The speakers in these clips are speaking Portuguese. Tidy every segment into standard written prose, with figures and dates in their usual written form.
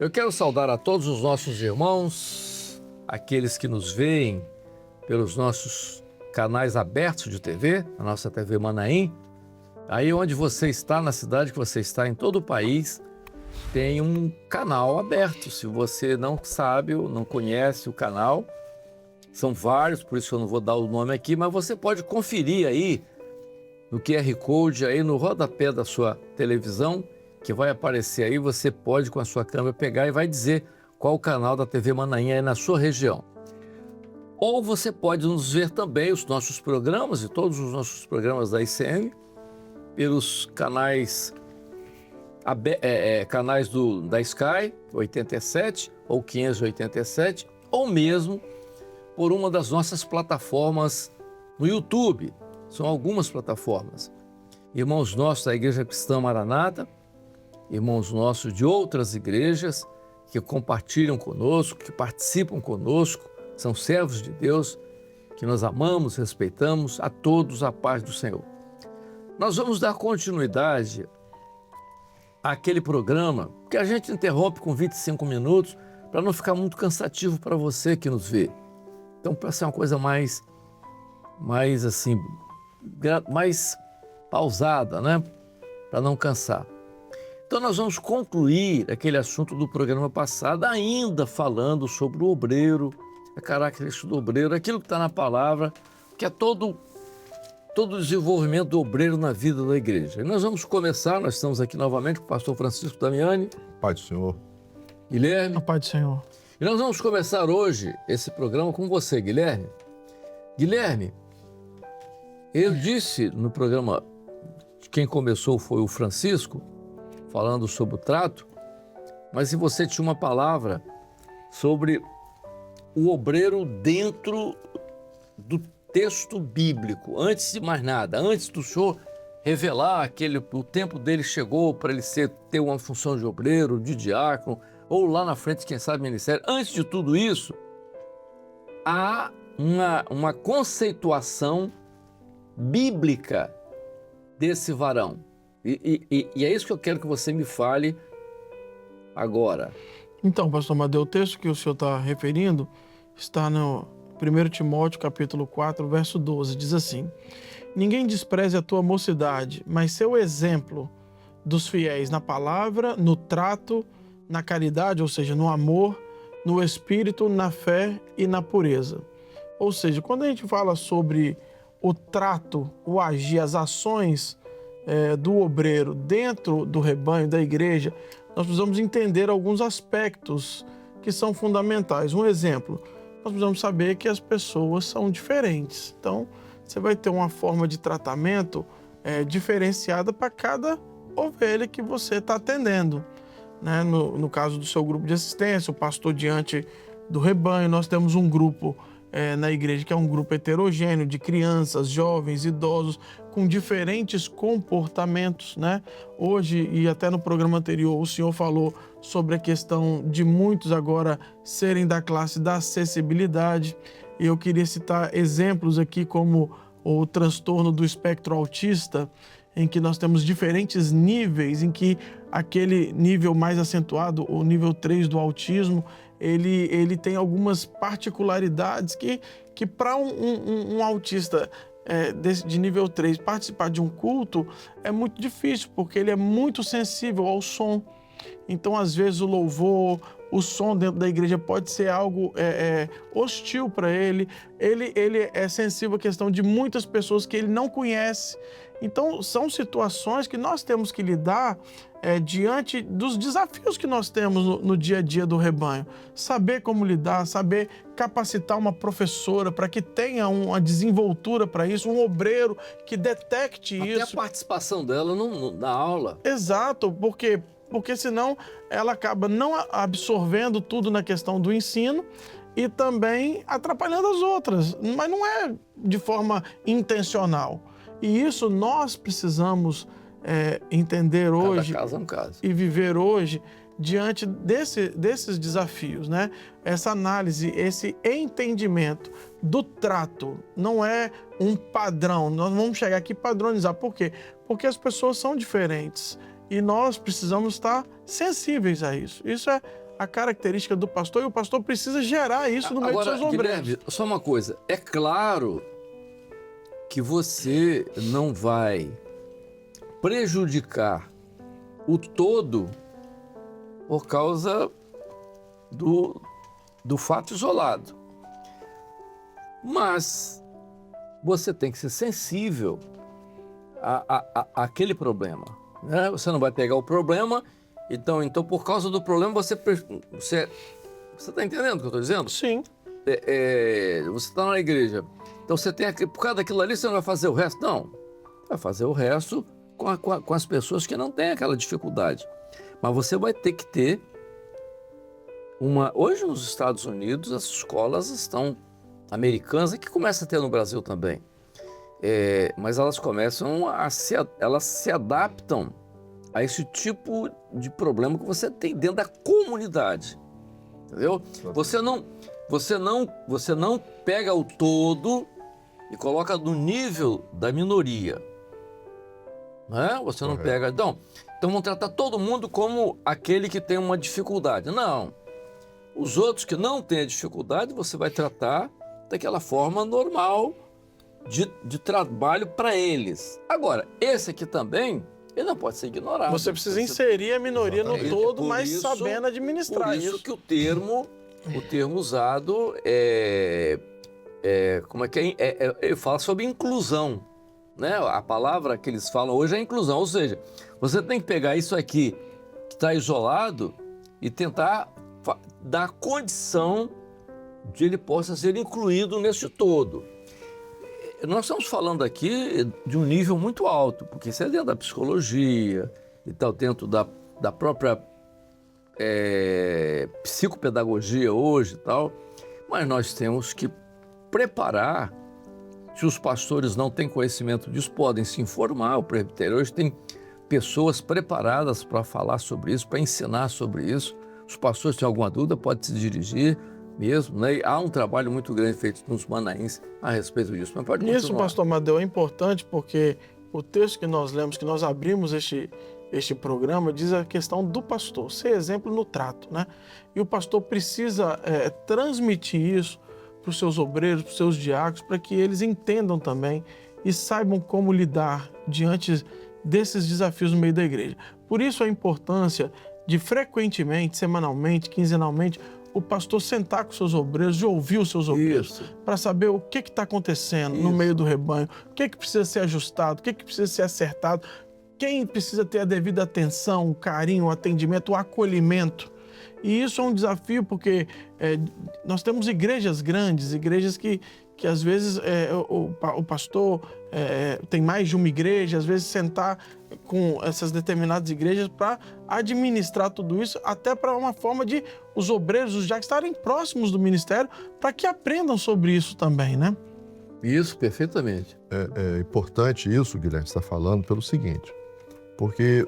Eu quero saudar a todos os nossos irmãos, aqueles que nos veem pelos nossos canais abertos de TV, a nossa TV Manaim. Aí onde você está, na cidade que você está, em todo o país, tem um canal aberto. Se você não sabe ou não conhece o canal, são vários, por isso eu não vou dar o nome aqui, mas você pode conferir aí no QR Code, aí no rodapé da sua televisão, que vai aparecer aí, você pode com a sua câmera pegar e vai dizer qual o canal da TV Manaim aí na sua região. Ou você pode nos ver também, os nossos programas e todos os nossos programas da ICM, pelos canais, da Sky 87 ou 587, ou mesmo por uma das nossas plataformas no YouTube. São algumas plataformas. Irmãos nossos da Igreja Cristã Maranata, irmãos nossos de outras igrejas que compartilham conosco, que participam conosco, são servos de Deus, que nós amamos, respeitamos, a todos a paz do Senhor. Nós vamos dar continuidade àquele programa que a gente interrompe com 25 minutos para não ficar muito cansativo para você que nos vê. Então, para ser uma coisa mais pausada, né? Para não cansar. Então, nós vamos concluir aquele assunto do programa passado, ainda falando sobre o obreiro, a característica do obreiro, aquilo que está na palavra, que é todo o desenvolvimento do obreiro na vida da igreja. E nós vamos começar, nós estamos aqui novamente com o pastor Francisco Damiani. Pai do Senhor. Guilherme. A paz do Senhor. E nós vamos começar hoje esse programa com você, Guilherme. Guilherme, eu disse no programa, quem começou foi o Francisco, falando sobre o trato, mas se você tinha uma palavra sobre o obreiro dentro do texto bíblico, antes de mais nada, antes do senhor revelar o tempo dele chegou para ele ter uma função de obreiro, de diácono, ou lá na frente, quem sabe, ministério. Antes de tudo isso, há uma conceituação bíblica desse varão. E é isso que eu quero que você me fale agora. Então, pastor Amadeu, o texto que o senhor está referindo está no 1 Timóteo, capítulo 4, verso 12. Diz assim: ninguém despreze a tua mocidade, mas seu exemplo dos fiéis na palavra, no trato, na caridade, ou seja, no amor, no espírito, na fé e na pureza. Ou seja, quando a gente fala sobre o trato, o agir, as ações do obreiro dentro do rebanho, da igreja, nós precisamos entender alguns aspectos que são fundamentais. Um exemplo, nós precisamos saber que as pessoas são diferentes. Então, você vai ter uma forma de tratamento diferenciada para cada ovelha que você está atendendo. Né? No caso do seu grupo de assistência, o pastor diante do rebanho, nós temos um grupo na igreja que é um grupo heterogêneo de crianças, jovens, idosos, com diferentes comportamentos, né? Hoje, e até no programa anterior, o senhor falou sobre a questão de muitos agora serem da classe da acessibilidade. E eu queria citar exemplos aqui como o transtorno do espectro autista, em que nós temos diferentes níveis, em que aquele nível mais acentuado, o nível 3 do autismo, ele tem algumas particularidades que para um autista de nível 3 participar de um culto é muito difícil, porque ele é muito sensível ao som. Então, às vezes, o louvor, o som dentro da igreja pode ser algo hostil para ele. Ele é sensível à questão de muitas pessoas que ele não conhece. Então, são situações que nós temos que lidar diante dos desafios que nós temos no dia a dia do rebanho. Saber como lidar, saber capacitar uma professora para que tenha uma desenvoltura para isso, um obreiro que detecte isso. Até a participação dela na aula. Exato, porque senão ela acaba não absorvendo tudo na questão do ensino e também atrapalhando as outras, mas não é de forma intencional. E isso nós precisamos entender hoje. Cada caso é um caso. E viver hoje diante desses desafios, né? Essa análise, esse entendimento do trato não é um padrão. Nós vamos chegar aqui e padronizar. Por quê? Porque as pessoas são diferentes e nós precisamos estar sensíveis a isso. Isso é a característica do pastor, e o pastor precisa gerar isso no meio dos seus obreiros. Guilherme, só uma coisa. É claro que você não vai prejudicar o todo por causa do fato isolado. Mas você tem que ser sensível àquele problema, né? Você não vai pegar o problema, então por causa do problema você está entendendo o que eu estou dizendo? Sim. Você está na igreja, então você tem por causa daquilo ali você não vai fazer o resto? Não, vai fazer o resto com as pessoas que não têm aquela dificuldade. Mas você vai ter que ter hoje nos Estados Unidos as escolas estão americanas, que começa a ter no Brasil também, mas elas começam elas se adaptam a esse tipo de problema que você tem dentro da comunidade, entendeu? Você não pega o todo e coloca no nível da minoria, né? Você não pega, então vão tratar todo mundo como aquele que tem uma dificuldade. Não, os outros que não têm a dificuldade você vai tratar daquela forma normal de trabalho para eles. Agora, esse aqui também, ele não pode ser ignorado. Você precisa inserir a minoria no todo, mas sabendo administrar por isso. Que o termo usado como é que ele fala sobre inclusão, né? A palavra que eles falam hoje é inclusão, ou seja, você tem que pegar isso aqui que está isolado e tentar dar condição de ele possa ser incluído nesse todo. Nós estamos falando aqui de um nível muito alto, porque isso é dentro da psicologia e tal, dentro da própria psicopedagogia hoje e tal, mas nós temos que preparar. Se os pastores não têm conhecimento disso, podem se informar. O presbitério hoje tem pessoas preparadas para falar sobre isso, para ensinar sobre isso. Os pastores têm alguma dúvida, podem se dirigir mesmo, né? E há um trabalho muito grande feito nos Manaíns a respeito disso. Mas pode continuar. Isso, pastor Amadeu, é importante porque o texto que nós lemos, que nós abrimos este programa, diz a questão do pastor, ser exemplo no trato, né? E o pastor precisa transmitir isso para os seus obreiros, para os seus diáconos, para que eles entendam também e saibam como lidar diante desses desafios no meio da igreja. Por isso a importância de frequentemente, semanalmente, quinzenalmente, o pastor sentar com seus obreiros, de ouvir os seus obreiros, para saber o que está acontecendo no meio do rebanho, o que precisa ser ajustado, o que precisa ser acertado, quem precisa ter a devida atenção, o carinho, o atendimento, o acolhimento. E isso é um desafio porque nós temos igrejas grandes, igrejas que às vezes o pastor tem mais de uma igreja, às vezes sentar com essas determinadas igrejas para administrar tudo isso, até para uma forma de os obreiros, os diáconos estarem próximos do ministério para que aprendam sobre isso também, né? Isso, perfeitamente. É importante isso, Guilherme, está falando pelo seguinte, porque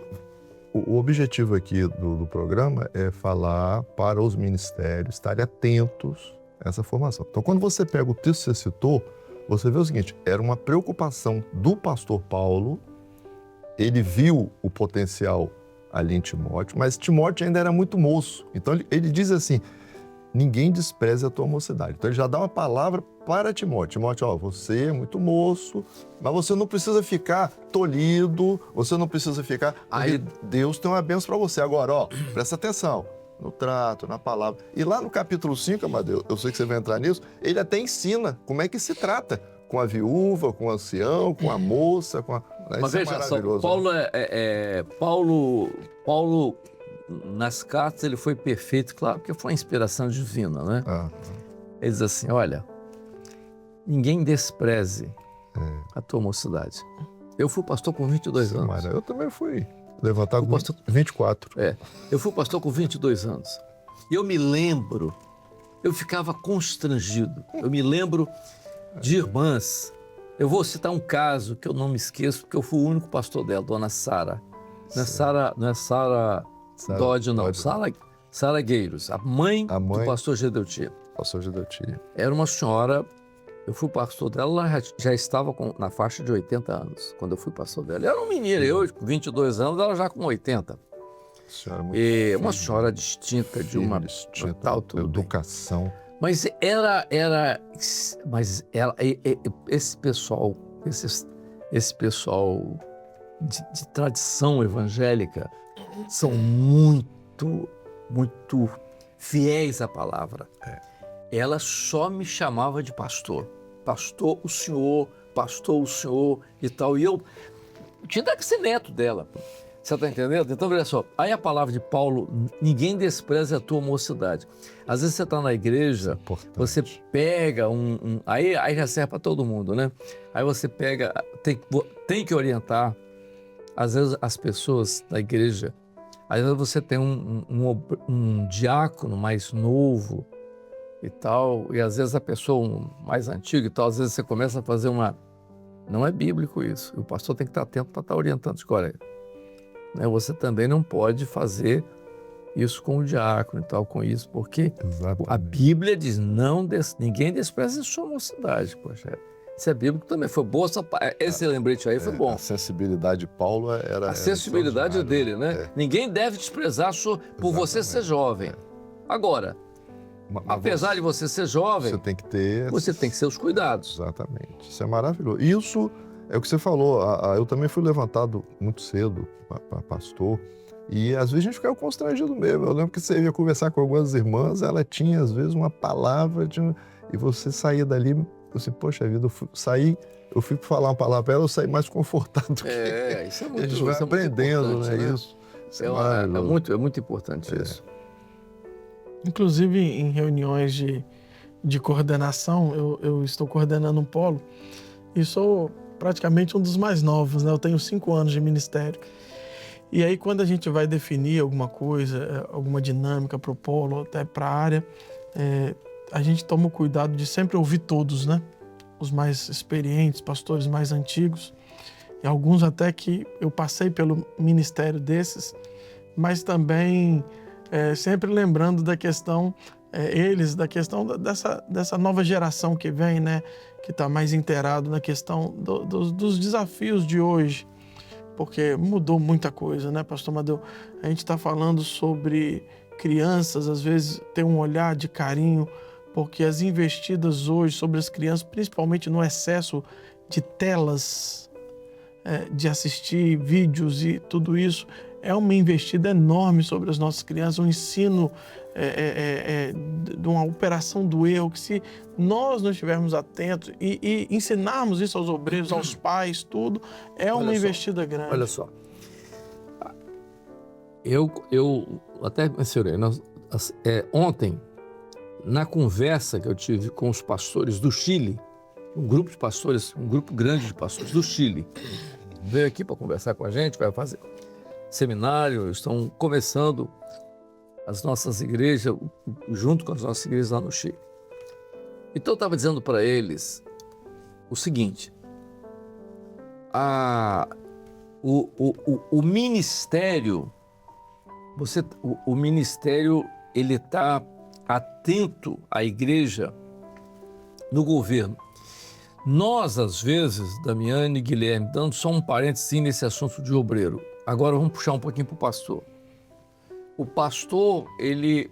o objetivo aqui do programa é falar para os ministérios estarem atentos a essa formação. Então, quando você pega o texto que você citou, você vê o seguinte, era uma preocupação do pastor Paulo, ele viu o potencial ali em Timóteo, mas Timóteo ainda era muito moço. Então, ele diz assim, ninguém despreze a tua mocidade. Então, ele já dá uma palavra para Timóteo. Timóteo, você é muito moço, mas você não precisa ficar tolhido, você não precisa ficar... Aí Deus tem uma bênção para você. Agora, presta atenção no trato, na palavra. E lá no capítulo 5, Amadeu, eu sei que você vai entrar nisso, ele até ensina como é que se trata com a viúva, com o ancião, com a moça, com a... Mas veja só, Paulo, nas cartas, ele foi perfeito, claro, porque foi uma inspiração divina, né? Ele diz assim, olha, ninguém despreze a tua mocidade. Eu fui pastor com 22 anos. Mas eu também fui levantar com 24. Eu fui pastor com 22 anos. E eu me lembro, eu ficava constrangido. Eu me lembro de irmãs. Eu vou citar um caso que eu não me esqueço, porque eu fui o único pastor dela, dona Sara. Não é Sara Dodge, não. Sara Gueiros, a mãe do pastor Gedeuti. Pastor Gedeuti. Era uma senhora, eu fui pastor dela, ela já estava na faixa de 80 anos, quando eu fui pastor dela. Eu era um menino, eu com 22 anos, ela já com 80. Senhora muito Uma firme, senhora distinta, de uma distinta, tal, tudo bem. educação. Mas esse pessoal, esse pessoal de tradição evangélica são muito fiéis à palavra. Ela só me chamava de pastor. Pastor o senhor e tal. E eu tinha que ser neto dela. Você está entendendo? Então, olha só. Aí a palavra de Paulo, ninguém despreze a tua mocidade. Às vezes você está na igreja, você pega aí já serve para todo mundo, né? Aí você pega, tem que orientar, às vezes, as pessoas da igreja. Às vezes você tem um diácono mais novo e tal, e às vezes a pessoa mais antiga e tal, às vezes você começa a fazer Não é bíblico isso. O pastor tem que estar atento para estar orientando. Olha, né, você também não pode fazer isso com o diácono e tal, com isso, porque a Bíblia diz, ninguém despreza a sua mocidade. Poxa, isso é bíblico também. Foi boa esse lembrete aí, foi bom. A sensibilidade de Paulo era a sensibilidade dele, né? Ninguém deve desprezar por você ser jovem. Agora, apesar de você ser jovem, você tem que ter os cuidados. Exatamente. Isso é maravilhoso. Isso é o que você falou. Eu também fui levantado muito cedo para pastor. E às vezes a gente ficava constrangido mesmo. Eu lembro que você ia conversar com algumas irmãs, ela tinha às vezes uma palavra e você saía dali, você, poxa vida, eu fui falar uma palavra para ela, eu saí mais confortado. Isso é muito, a gente vai aprendendo, né? Isso é muito importante isso. Inclusive em reuniões de coordenação, eu estou coordenando um polo e sou praticamente um dos mais novos, né? Eu tenho 5 anos de ministério. E aí, quando a gente vai definir alguma coisa, alguma dinâmica para o polo, até para a área, a gente toma o cuidado de sempre ouvir todos, né? Os mais experientes, pastores mais antigos, e alguns até que eu passei pelo ministério desses, mas também sempre lembrando da questão, dessa nova geração que vem, né? Que está mais inteirado na questão dos desafios de hoje. Porque mudou muita coisa, né, pastor Madeu? A gente está falando sobre crianças, às vezes tem um olhar de carinho, porque as investidas hoje sobre as crianças, principalmente no excesso de telas, de assistir vídeos e tudo isso, é uma investida enorme sobre as nossas crianças, um ensino de uma operação do erro, que se nós não estivermos atentos e ensinarmos isso aos obreiros, aos pais, tudo, uma investida grande. Olha só, eu até mencionei, ontem, na conversa que eu tive com os pastores do Chile, um grupo grande de pastores do Chile, veio aqui para conversar com a gente, vai fazer seminário, estão começando as nossas igrejas, junto com as nossas igrejas lá no Chile. Então eu estava dizendo para eles o seguinte, o ministério, o ministério, ele está atento à igreja no governo. Nós, às vezes, Damiane e Guilherme, dando só um parênteses nesse assunto de obreiro, agora vamos puxar um pouquinho para o pastor. O pastor, ele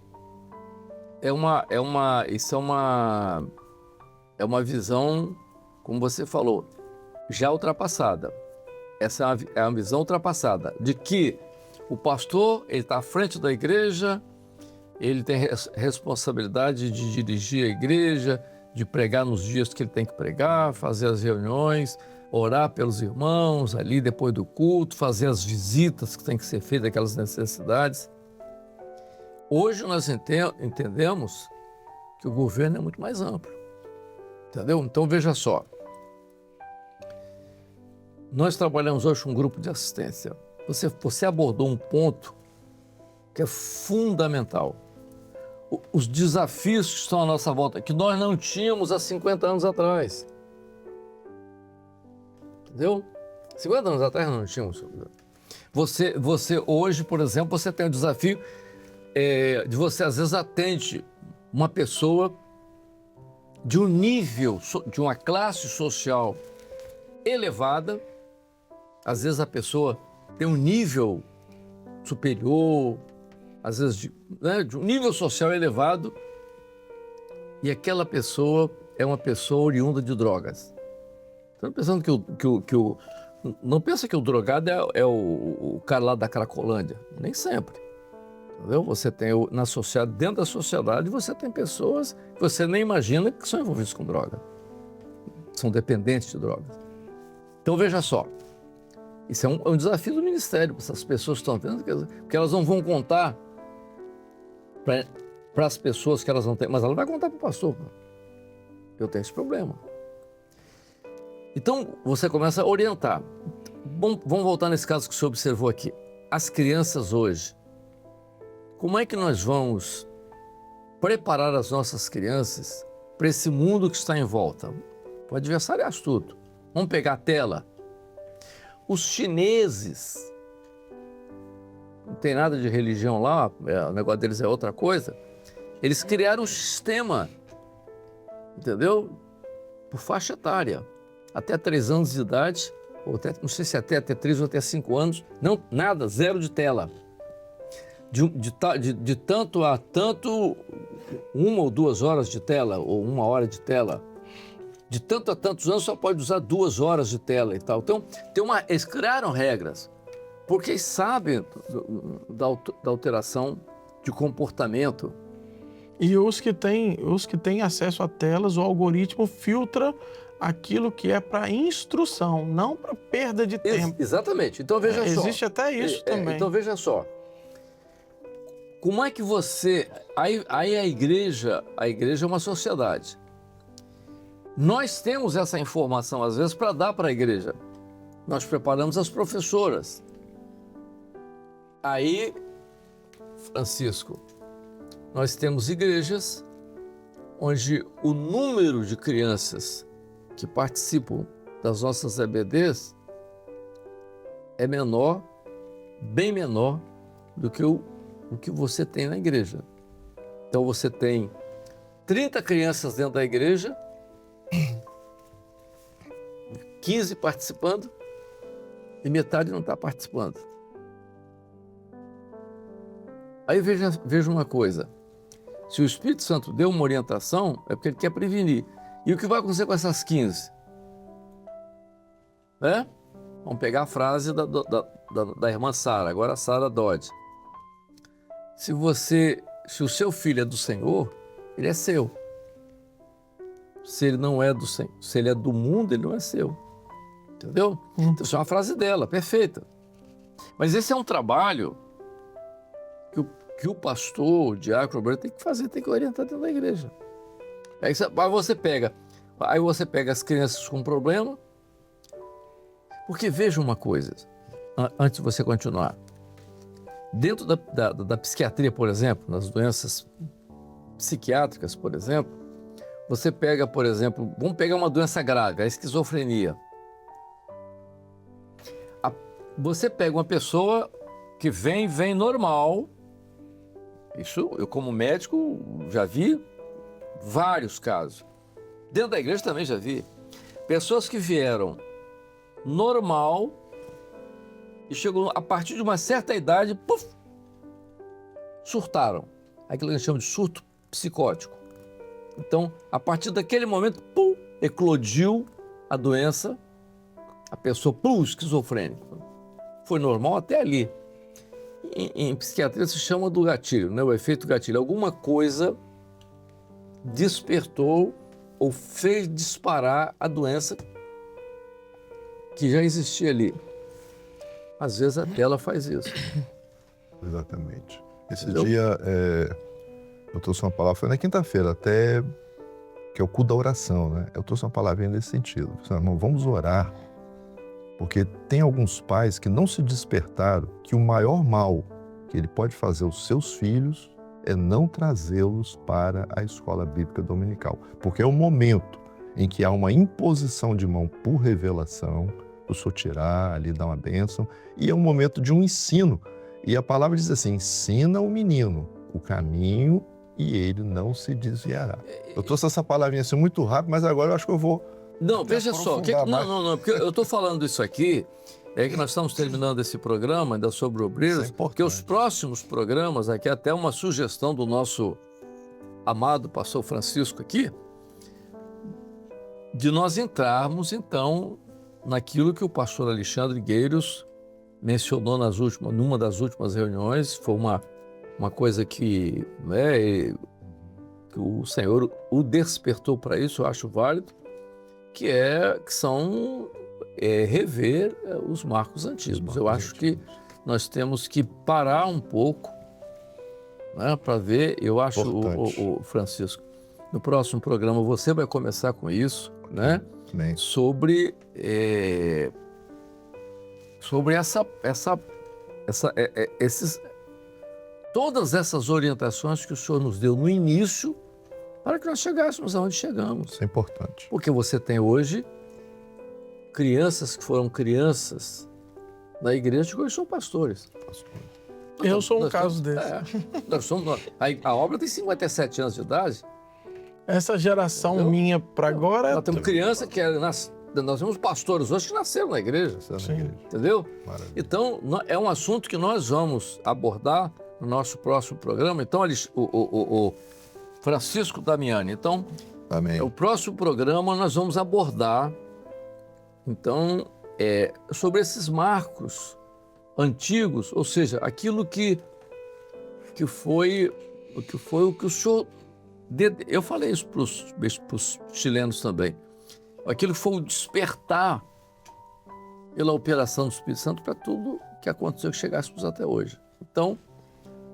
isso é uma visão, como você falou, já ultrapassada. Essa é uma visão ultrapassada, de que o pastor, ele está à frente da igreja, ele tem responsabilidade de dirigir a igreja, de pregar nos dias que ele tem que pregar, fazer as reuniões, orar pelos irmãos ali depois do culto, fazer as visitas que tem que ser feitas, aquelas necessidades. Hoje nós entendemos que o governo é muito mais amplo, entendeu? Então veja só, nós trabalhamos hoje com um grupo de assistência. Você abordou um ponto que é fundamental. Os desafios que estão à nossa volta, que nós não tínhamos há 50 anos atrás. Entendeu? 50 anos atrás nós não tínhamos. Você hoje, por exemplo, você tem o desafio de você, às vezes, atende uma pessoa de um nível, de uma classe social elevada. Às vezes a pessoa tem um nível superior, às vezes de um nível social elevado, e aquela pessoa é uma pessoa oriunda de drogas. Então, pensando não pensa que o drogado é o cara lá da Cracolândia. Nem sempre. Entendeu? Você tem, dentro da sociedade, você tem pessoas que você nem imagina que são envolvidas com droga. São dependentes de drogas. Então, veja só. Isso é um desafio do ministério, para essas pessoas que estão vendo, porque elas não vão contar para as pessoas que elas não têm, mas ela vai contar para o pastor. Eu tenho esse problema. Então, você começa a orientar. Bom, vamos voltar nesse caso que você observou aqui. As crianças hoje, como é que nós vamos preparar as nossas crianças para esse mundo que está em volta? O adversário é astuto. Vamos pegar a tela. Os chineses, não tem nada de religião lá, o negócio deles é outra coisa. Eles criaram um sistema, entendeu? Por faixa etária. Até 3 anos de idade, ou até, não sei se até 3 ou até 5 anos, não, nada, 0 de tela. De tanto a tanto, 1 ou 2 horas de tela, ou 1 hora de tela. De tanto a tantos anos só pode usar 2 horas de tela e tal. Então, eles criaram regras, porque eles sabem da alteração de comportamento. E os que têm acesso a telas, o algoritmo filtra aquilo que é para instrução, não para perda de tempo. Exatamente. Então, veja só. Existe até isso também. Então, veja só. Como é que você... Aí a igreja é uma sociedade. Nós temos essa informação, às vezes, para dar para a igreja. Nós preparamos as professoras. Aí, Francisco, nós temos igrejas onde o número de crianças que participam das nossas EBDs é menor, bem menor do que o que você tem na igreja. Então você tem 30 crianças dentro da igreja, 15 participando e metade não está participando. Aí veja uma coisa, se o Espírito Santo deu uma orientação, é porque ele quer prevenir. E o que vai acontecer com essas 15? Vamos pegar a frase da irmã Sara, agora a Sara Dodge. Se o seu filho é do Senhor, ele é seu. Se ele não é do Senhor, se ele é do mundo, ele não é seu. Entendeu? Então, isso é uma frase dela, perfeita. Mas esse é um trabalho que o pastor, o diácono, tem que fazer, tem que orientar dentro da igreja. Aí você pega as crianças com problema, porque veja uma coisa, antes de você continuar. Dentro da psiquiatria, por exemplo, nas doenças psiquiátricas, por exemplo, você pega, por exemplo, vamos pegar uma doença grave, a esquizofrenia. Você pega uma pessoa que vem normal, isso eu como médico já vi vários casos. Dentro da igreja também já vi. Pessoas que vieram normal e chegou a partir de uma certa idade, puf, surtaram. Aquilo que a gente chama de surto psicótico. Então, a partir daquele momento, pum, eclodiu a doença, a pessoa, pum, esquizofrênica. Foi normal até ali. Em psiquiatria se chama do gatilho, né? O efeito gatilho. Alguma coisa despertou ou fez disparar a doença que já existia ali. Às vezes a tela faz isso. Exatamente. Esse Entendeu? dia, eu trouxe uma palavra, foi na quinta-feira, até que é o culto da oração, né? Eu trouxe uma palavrinha nesse sentido. Irmão, vamos orar, porque tem alguns pais que não se despertaram que o maior mal que ele pode fazer aos seus filhos é não trazê-los para a escola bíblica dominical. Porque é o momento em que há uma imposição de mão por revelação, o senhor tirar, ali dar uma bênção, e é um momento de um ensino. E a palavra diz assim, ensina o menino o caminho e ele não se desviará. Eu trouxe essa palavrinha assim muito rápido, mas agora eu acho que eu vou... Não, veja só, porque eu estou falando isso aqui é que nós estamos terminando esse programa ainda sobre obreiros, Isso é importante. porque os próximos programas, aqui até uma sugestão do nosso amado pastor Francisco aqui, de nós entrarmos, então, naquilo que o pastor Alexandre Gueiros mencionou numa das últimas reuniões. Foi uma coisa que, né, que o Senhor o despertou para isso, eu acho válido, que são rever os marcos antigos. Eu acho que nós temos que parar um pouco, né, para ver. Eu acho, o Francisco, no próximo programa você vai começar com isso, né? Amém. Sobre todas essas orientações que o Senhor nos deu no início para que nós chegássemos aonde chegamos. Isso é importante. Porque você tem hoje crianças que foram crianças da igreja que hoje são pastores. Eu sou um caso desse. A obra tem 57 anos de idade. Essa geração minha para agora... Nós temos criança que nós temos pastores hoje que nasceram na igreja. Entendeu? Maravilha. Então, é um assunto que nós vamos abordar no nosso próximo programa. Então, o Francisco Damiani. Então, Amém. o próximo programa nós vamos abordar, então, sobre esses marcos antigos, ou seja, aquilo que foi o que o senhor... Eu falei isso para os chilenos também. Aquilo que foi o despertar pela operação do Espírito Santo para tudo que aconteceu, que chegássemos até hoje. Então,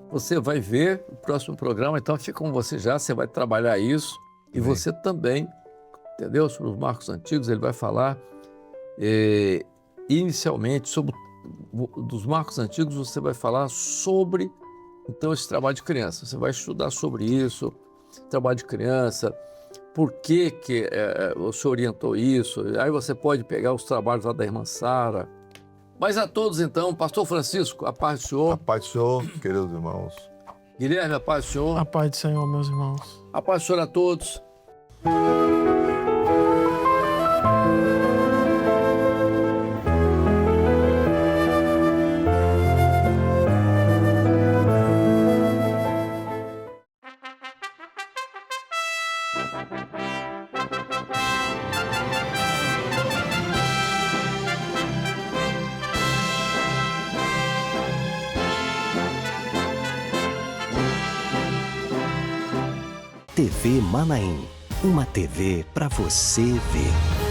você vai ver o próximo programa, então fica com você já, você vai trabalhar isso. E você também, entendeu? Sobre os marcos antigos, ele vai falar inicialmente dos marcos antigos, você vai falar sobre, então, esse trabalho de criança. Você vai estudar sobre isso, trabalho de criança, por que o senhor orientou isso. Aí você pode pegar os trabalhos lá da irmã Sara. Mas a todos, então, pastor Francisco, a paz do Senhor. A paz do Senhor, queridos irmãos. Guilherme, a paz do Senhor. A paz do Senhor, meus irmãos. A paz do Senhor a todos. TV Manaim, uma TV para você ver.